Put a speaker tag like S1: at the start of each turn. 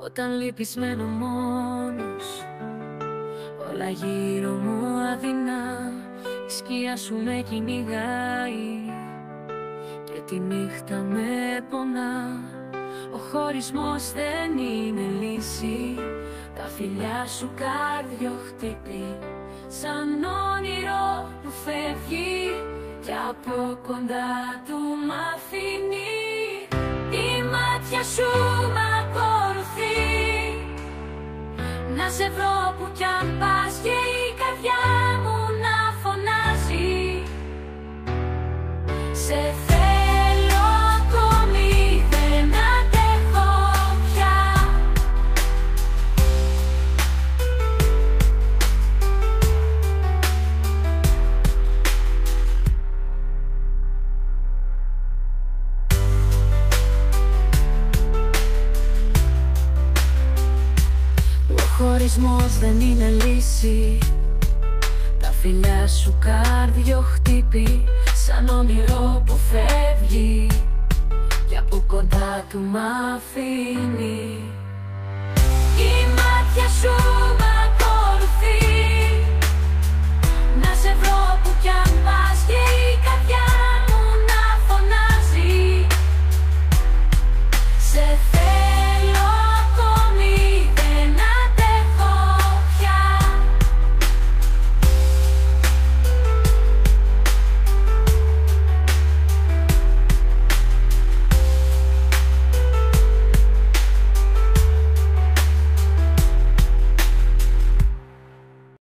S1: Όταν λείπεις μένω μόνος, όλα γύρω μου αδεινά. Η σκιά σου με κυνηγάει και τη νύχτα με πονά. Ο χωρισμός δεν είναι λύση, τα φιλιά σου κάρδιο χτυπεί, σαν όνειρο που φεύγει κι από κοντά του μ' αφήνει. Η μάτια σου μ' ακολουθεί, να σε βρω που κι αν πας και η καρδιά μου να φωνάζει. Σε θέλω ακόμη, δεν αντέχω πια. Ο χωρισμός δεν είναι λύση, τα φιλιά σου κάρδιο χτύπει, σαν όνειρο που φεύγει κι από κοντά του μ' αφήνει. Η μάτια σου